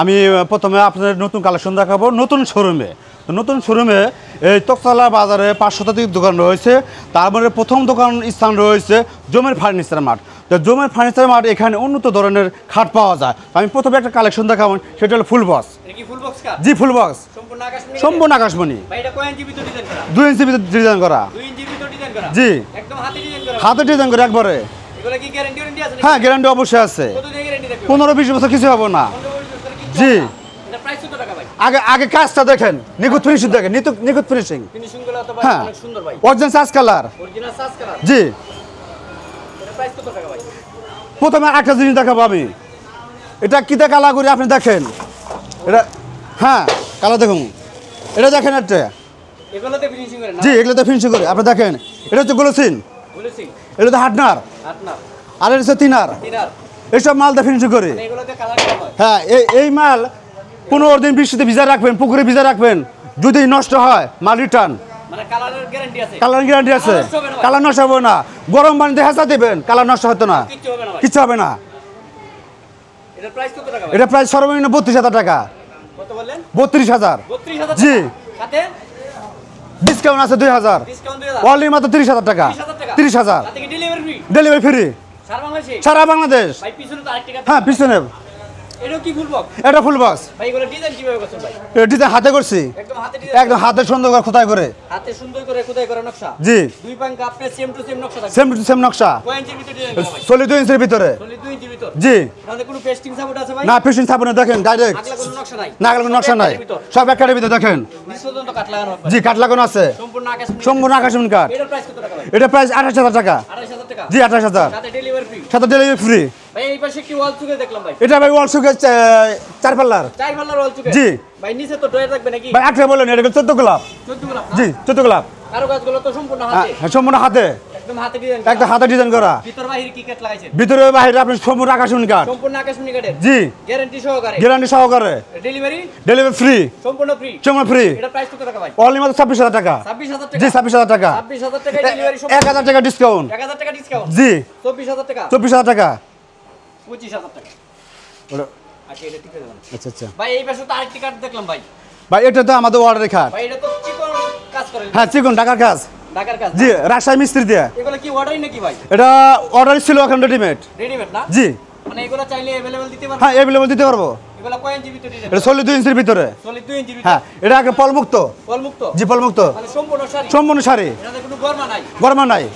আমি প্রথমে আপনাদের নতুন কালেকশন দেখাবো নতুন শোরুমে। তো নতুন শোরুমে এই তকতলা বাজারে 5 শতাধিক দোকান রয়েছে। তার মধ্যে প্রথম দোকান স্থান রয়েছে জমের ফার্নিচার মার্ট। তো জমের ফার্নিচার মার্ট এখানে উন্নত ধরনের খাট পাওয়া যায়। আমি প্রথমে একটা কালেকশন দেখাবো, সেটা হলো ফুল বক্স। জি, ফুল বক্স সম্পূর্ণ আকাশমণি। 2 ইঞ্চি ভিতরে ডিজাইন করা। জি, হাতে ডিজাইন করে একবারে। হ্যাঁ, গ্যারান্টি অবশ্যই আছে। 15-20 বছর কিছু হবে না। জি, আগে আগে কাজটা দেখেন, নিখুঁত ফিনিশিং দেখেন, নিখুঁত ফিনিশিং। হ্যাঁ, অরিজিনাল সাজ কালার। জি, প্রথমে একটা জিনিস দেখাবো আমি। এটা কিতে কালার করি আপনি দেখেন। এটা হ্যাঁ কালার দেখুন, এটা দেখেন একটা। জি, এগুলোতে ফিনিশিং করে আপনি দেখেন। এটা হচ্ছে গ্লোসিন, এটা হচ্ছে হার্ডনার, আর এটা হচ্ছে থিনার। এইসব মাল দিয়ে ফিনিশিং করে। হ্যাঁ, এই মাল 15 দিন বৃষ্টিতে ভিজা রাখবেন, পুকুরে ভিজা রাখবেন। যদি নষ্ট হয় মাল রিটার্ন। কালার গ্যারান্টি আছে, কালার নষ্ট হবে না। গরম পানিতে হেঁচা দেবেন, কালার নষ্ট হতো না, কিচ্ছু হবে না। এটা প্রাইস সর্বনিম্ন 32,000 টাকা। 32,000। জি, ডিসকাউন্ট আছে 2,000। অনলি মাত্র 30,000 টাকা। 30,000 ডেলিভারি ফ্রি সারা বাংলাদেশ। হ্যাঁ, পিছনে এটা ফুল বক্স। ডিজাইন হাতে করছি, একদম হাতে সুন্দর করে খোদাই করে। জি, সেম টু সেম নকশা। 2 ইঞ্চির ভিতরে। জি, না পেস্টিং সাপোর্ট না, দেখেন ডাইরেক্ট নাগল নকশা নাই, সব একটার ভিতরে দেখেন। জি, কাঠ লাগানো আছে, সম্পূর্ণ আকাশমণি কাঠ। এটা প্রাইস 28,000 টাকা। জি, 28,000, সাথে ডেলিভারি ফ্রি। এটা ভাই ওয়াল সুকেস 4 পাল্লার। জি ভাই, 8 বলেন, এটা 14 গোলাপ। জি, 14 গোলাপ। সম্পূর্ণ হাতে, একটা হাতে ডিজাইন করা। ভিতরে বাইরে আপনি সম্পূর্ণ আকাশমণি কাঠ। জি, গ্যারান্টি সহকারে। ডেলিভারি ফ্রি, সম্পূর্ণ ফ্রি। অনলি মাত্র 26,000 টাকা। জি, 26,000 টাকা। 1,000 টাকা ডিসকাউন্ট। জি, 24,000 টাকা। 25,000 টাকা। আচ্ছা আচ্ছা ভাই, এই পাশে তো আরেকটি কাট দেখলাম ভাই। ভাই, এটা তো আমাদের অর্ডারের কাট। ভাই, এটা তো চিকন কাজ করে। হ্যাঁ, চিকন ঢাকার কাজ। জি, রাজশাহী মিস্ত্রি দিয়ে। এগুলো কি অর্ডারই নাকি ভাই? এটা অর্ডার ছিল, এখন রেডিমেড না? জি, মানে এগুলো চাইলে अवेलेबल দিতে পারবো? হ্যাঁ, अवेलेबल দিতে পারবো। এগুলো কয় ইঞ্চি ভিতরে ডিজাইন? এটা 2 ইঞ্চির ভিতরে। 2 ইঞ্চির ভিতরে। হ্যাঁ, এটা আগে পলমুক্ত। জি, পলমুক্ত, মানে সম্পূর্ণ শাড়ি। এটাতে কোনো গরমা নাই।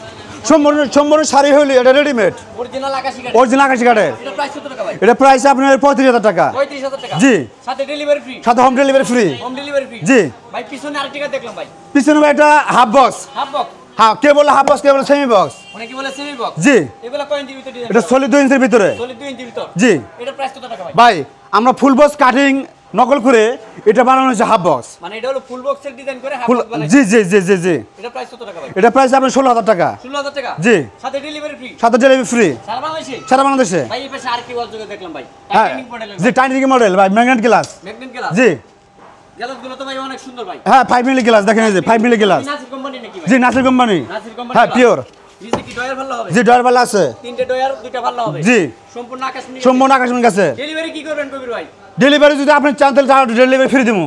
সম্পূর্ণ শাড়ি হইলে এটা রেডিমেড, অরিজিনাল আকাশী কাঠের। এটা প্রাইস আপনার 35,000 টাকা। জি, সাথে হোম ডেলিভারি ফ্রি। জি ভাই, পিছনে আরেকটা দেখলাম ভাই। পিছনে ভাই এটা হাফ বক্স। হ্যাঁ, কে বলে হাফ বক্স, কে বলে সেমি বক্স। জি, এগুলা কয় ইঞ্চির ভিতরে? এটা 2 ইঞ্চির ভিতরে। জি, এটা প্রাইস কত টাকা ভাই? আমরা ফুল বক্স কাটিং নকল করে এটা বানানো হয়েছে হাফ বক্স। মানে এটা হলো ফুল বক্সের ডিজাইন করে হাফ বক্স বানাইছে। জি জি জি জি জি। এটা প্রাইস কত টাকা ভাই? এটা প্রাইস আপনার 16,000 টাকা। 16,000 টাকা। জি, সাথে ডেলিভারি ফ্রি। সারা বাংলাদেশে। ভাই, এই পাশে আরেকটি ওয়াল জোগে দেখলাম ভাই। Titanic model. জি, টাইটানিক মডেল ভাই, ম্যাগনেট গ্লাস। জি, গ্লাসগুলো তো ভাই অনেক সুন্দর ভাই। হ্যাঁ, 5 মিলি গ্লাস দেখেন, এই যে 5 মিলি গ্লাস। নাসির কোম্পানি নাকি ভাই? জি, নাসির কোম্পানি। হ্যাঁ, পিওর। নিচে কি ডয়ার ভালো হবে? জি, ডয়ার ভালো আছে। 3টে ডয়ার, 2টা ভালো হবে। জি, সম্পূর্ণ আকাশমণি কাছে। ডেলিভারি কি করবেন কবির ভাই? ডেলিভারি যদি আপনি চান তাহলে ডেলিভারি ফ্রি দেবো।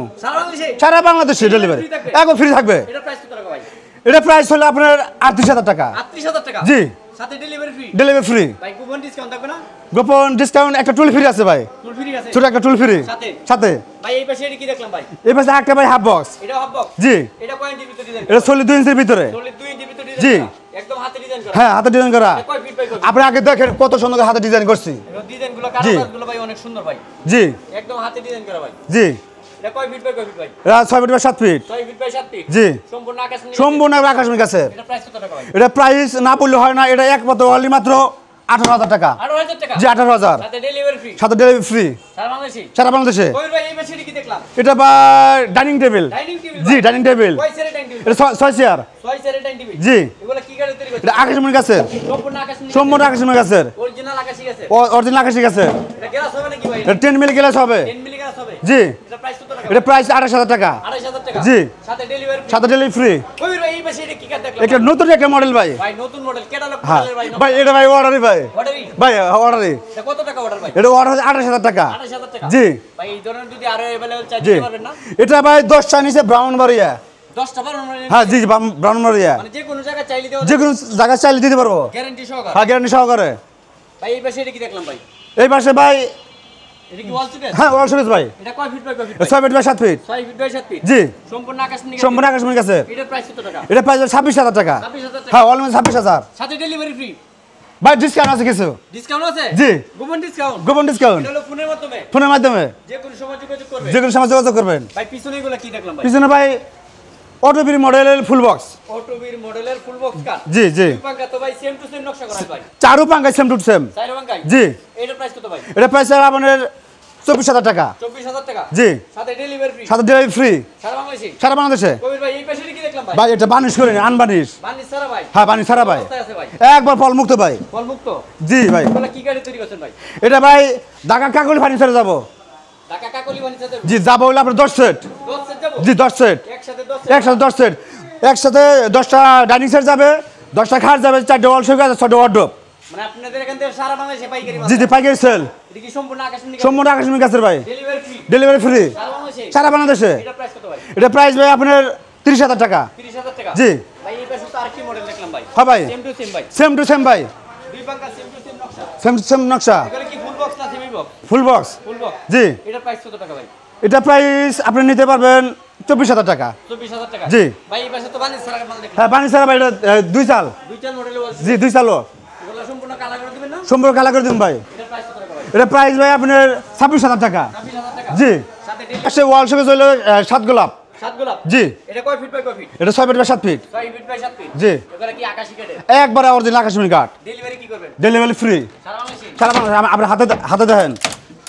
সারা বাংলাদেশে ডেলিভারি একদম ফ্রি থাকবে। এটা প্রাইস কত টাকা ভাই? এটা প্রাইস হলো আপনার 38,000 টাকা। 38,000 টাকা। জি, সাথে ডেলিভারি ফ্রি। ভাই, গোপন ডিসকাউন্ট থাকবে না? গোপন ডিসকাউন্ট একটা টুল ফ্রি আছে ভাই। টুল ফ্রি আছে, ছোট একটা টুল ফ্রি সাথে। ভাই, এই পাশে এটা কি দেখলাম ভাই? এই পাশে একটা ভাই হাফ বক্স। এটা হাফ বক্স। জি, এটা কয় ইঞ্চির ভিতরে ডিজাইন? এটা 2 ইঞ্চির ভিতরে। 2 ইঞ্চির ভিতরে ডিজাইন। জি, একদম হাতে ডিজাইন করা। হ্যাঁ, হাতে ডিজাইন করা। কয় ফিট বাই কয় ফিট? আপনি আগে দেখেন কত সুন্দর হাতে ডিজাইন করছি। এই ডিজাইনগুলো কারুকাজগুলো ভাই অনেক সুন্দর ভাই। জি, একদম হাতে ডিজাইন করা ভাই। জি, এটা কয় ফিট বাই কয় ফিট ভাই? এটা 6 feet by 7 feet. 6 feet by 7 feet. জি, সম্পূর্ণ আকাশমণি কাছে। এটা প্রাইস কত টাকা ভাই? এটা প্রাইস না বললে হয় না, এটা একমাত্র অনলি মাত্র 18,000 টাকা। 18,000 টাকা। জি, 18,000, সাথে ডেলিভারি ফ্রি। সারা বাংলাদেশে। কই ভাই, এই পাশে কি দেখলাম? এটা ভাই ডাইনিং টেবিল। জি, ডাইনিং টেবিল। কয় চেয়ারের ডাইনিং টেবিল? এটা 6 চেয়ার। 6 চেয়ারের ডাইনিং টেবিল। জি, এগুলা কি কাঠে তৈরি করছেন? এটা আকাশমণি কাছের। সম্পূর্ণ আকাশমণি কাছের। অরিজিনাল আকাশী কাছের। এটা গ্লাস হবে নাকি ভাই? এটা 10 মিলি গ্লাস হবে। 10 মিলি গ্লাস কাজ হবে জি এটা প্রাইস কত টাকা এটা প্রাইস 28000 টাকা 28000 টাকা জি সাথে ডেলিভারি সাথে ডেলিভারি ফ্রি কবির ভাই এই পাশে এটা কি কাজ দেখলাম এটা নতুন একটা মডেল ভাই ভাই নতুন মডেল ক্যাটালগ হ্যাঁ মডেলের ভাই ভাই এটা ভাই অর্ডারই ভাই অর্ডারই ভাই অর্ডারই এটা কত টাকা অর্ডার ভাই এটা অর্ডার 28000 টাকা 28000 টাকা জি ভাই এই ধরনের যদি আরো अवेलेबल চাই জি দিতে পারবেন না এটা ভাই 10টা নিচে ব্রাউনবাড়িয়া 10টা বার হ্যাঁ জি ব্রাউনবাড়িয়া মানে যে কোনো জায়গায় চাইলে দেওয়া যে কোনো জায়গা চাইলে দিতে পারবো গ্যারান্টি সহকারে হ্যাঁ গ্যারান্টি সহকারে ভাই এই পাশে এটা কি দেখলাম ভাই এই পাশে ভাই এটা কি ওয়াল সুকেস হ্যাঁ ওয়াল শোকেস ভাই এটা কয় ফিট বাই কয় feet 6 feet by 7 feet 6 feet by 7 feet জি সম্পূর্ণ আকাশমণি সম্পূর্ণ আকাশমণি কাছে এটার প্রাইস কত টাকা এটা প্রাইস 26000 টাকা 26000 টাকা হ্যাঁ অলমোস্ট 26000 সাথে ডেলিভারি ফ্রি ভাই ডিসকাউন্ট আছে কিছু ডিসকাউন্ট আছে জি গোপন ডিসকাউন্ট গোপন ডিসকাউন্ট এটা হলো ফোনের মাধ্যমে ফোনের মাধ্যমে যে কোনো সময় যোগাযোগ করবে যে কোনো সময় যোগাযোগ করবেন ভাই পিছনে এগুলা কি দেখলাম ভাই পিছনে ভাই অটোবির মডেলের ফুল বক্স অটোবির মডেলের ফুল বক্স কার জি জি পাঙ্কা তো ভাই সেম টু সেম নকশা করা ভাই চারু পাঙ্গা সেম টু সেম চাইরো পাঙ্কাই জি এটার প্রাইস কত ভাই এটা প্রাইস আপনার 24000 টাকা 24000 টাকা জি সাথে ডেলিভারি ফ্রি সাথে ডেলিভারি ফ্রি সারা বাংলাদেশে সারা বাংলাদেশে কবির ভাই এই পাশে কি দেখলাম ভাই ভাই এটা বানিশ করে আনবানিশ বানিশ সারা ভাই হ্যাঁ বানিশ সারা ভাই অবস্থায় আছে ভাই একবার ফল মুক্ত ভাই ফল মুক্ত জি ভাই এগুলা কি গাড়ি তৈরি করছেন ভাই এটা ভাই ঢাকা কাকলি ফার্নিচারে যাব ঢাকা কাকলি বানিশ আছে জি যাব হইলে আপনার 10 সেট 10 সেট যাব জি 10 সেট একসাথে 10 একসাথে 10 সেট একসাথে 10টা ডাইনিং সেট যাবে 10টা খাট যাবে 4টা ওয়াল শোকেস আছে 6টা ওয়ার্ডরোব মানে আপনাদের এখান থেকে সারা বাংলাদেশে পাইকারি মাল জি জি পাইকারি সেল এটা কি সম্পূর্ণ আকাশমণি সম্পূর্ণ আকাশমণি গাছের ভাই ডেলিভারি ফ্রি ডেলিভারি ফ্রি সারা বাংলাদেশে সারা বাংলাদেশে এটা প্রাইস কত ভাই এটা প্রাইস ভাই আপনার 30000 টাকা 30000 টাকা জি ভাই এই পাশে তো আরেকটি মডেল দেখলাম ভাই হ্যাঁ ভাই সেম টু সেম ভাই সেম টু সেম ভাই দুই পাঙ্কা সেম টু সেম নকশা সেম টু সেম নকশা এগুলা কি ফুল বক্স না semi box full box full box জি এটা প্রাইস কত টাকা ভাই এটা প্রাইস আপনি নিতে পারবেন 24000 টাকা 24000 টাকা জি ভাই এই পাশে তো বানিশ সারা মাল দেখলাম হ্যাঁ বানি সারা ভাই এটা 2 চাল দুইটার মডেল আছে জি 2 চালও এগুলা সম্পূর্ণ কালার করে দিবেন না সম্পূর্ণ কালা করে দিন ভাই এটা প্রাইস কত টাকা ভাই এটা প্রাইস ভাই আপনার 26000 টাকা 26000 টাকা জি সাথে ডেলিভারি পাশে ওয়াল শোকেস হলো 7 গোলাপ 7 গোলাপ জি এটা কয় ফিট বাই কয় ফিট এটা 6 feet by 7 feet 6 feet by 7 feet জি এগুলা কি আকাশী কাঠের একবারে অরিজিনাল আকাশমণি কাঠ ডেলিভারি কি করবেন ডেলিভারি ফ্রি সারা বাংলাদেশে সারা বাংলাদেশে আপনি হাতে হাতে দেখেন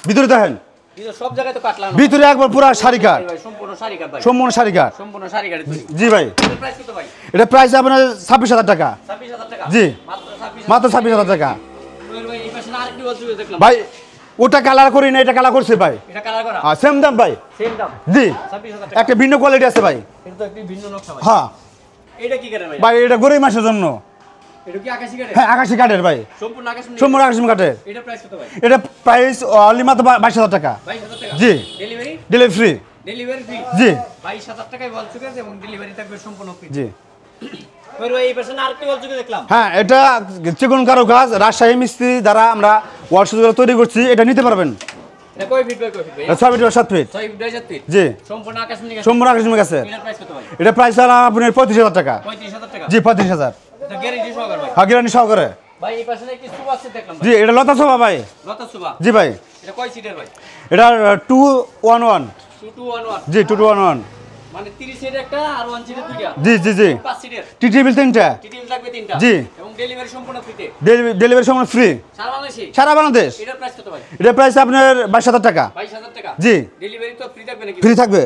ভিতরে দেখেন কিন্তু সব জায়গায় তো কাটলাম ভিতরে একবার পুরো শাড়ি কাঠ ভাই সম্পূর্ণ শাড়ি কাট ভাই সম্পূর্ণ শাড়ি কাঠ সম্পূর্ণ শাড়ি কাটে তৈরি জি ভাই এটার প্রাইস কত ভাই এটা প্রাইস আপনার 26000 টাকা 26000 টাকা জি মাত্র 26000 মাত্র 26000 টাকা ভাই এই পাশে আরেকটি বস্তু দেখলাম ভাই ওটা কালার করি না এটা কালার করছে ভাই এটা কালার করা সেম দাম ভাই সেম দাম জি 26000 টাকা একটা ভিন্ন কোয়ালিটি আছে ভাই এটা তো একটি ভিন্ন নকশা ভাই হ্যাঁ এটা কি কাটে ভাই ভাই এটা গরিব মাসের জন্য এটা কি আকাশী কাটে হ্যাঁ আকাশি কাঠের ভাই সম্পূর্ণ আকাশী সম্পূর্ণ আকাশি কাঠের এটা প্রাইস কত ভাই এটা প্রাইস অনলি মাত্র 22000 টাকা 22000 টাকা জি delivery delivery free delivery free জি 22000 টাকায় বল চুকে আছে এবং ডেলিভারি থাকবে সম্পূর্ণ ফ্রি জি ভাই এই পাশে আরেকটি বল চুকে দেখলাম হ্যাঁ এটা চিকন কারো কাজ রাজশাহী মিস্ত্রি দ্বারা আমরা ওয়াল সুযোগ তৈরি করছি এটা নিতে পারবেন এটা কয় ফিট বাই কয় ফিট ভাই 6 feet 7 feet 6 feet by 7 feet জি সম্পূর্ণ আকাশমণি কাঠের সম্পূর্ণ আকাশমণি কাছে এটার প্রাইস কত ভাই এটা প্রাইস হলো আপনার 35000 টাকা 35000 টাকা জি 35000 এটা গ্যারান্টি সহকারে ভাই হ্যাঁ গ্যারান্টি সহকারে ভাই এই পাশে একটি সুবা আছে দেখলাম ভাই জি এটা লতা সোফা ভাই লতা সুবা জি ভাই এটা কয় সিটের ভাই এটা 211 2211 জি 211 মানে 30 সিটের একটা আর 1 সিটের দুইটা জি জি জি 5 সিটের টি টেবিল 3টা টিটিএম লাগবে 3টা জি। এবং ডেলিভারি সম্পূর্ণ ফ্রিতে ডেলিভারি সময় ফ্রি সারা বাংলাদেশে সারা বাংলাদেশ এটার প্রাইস কত ভাই এটা প্রাইস আপনার 22000 টাকা 22000 টাকা জি ডেলিভারি তো ফ্রি থাকবে নাকি ফ্রি থাকবে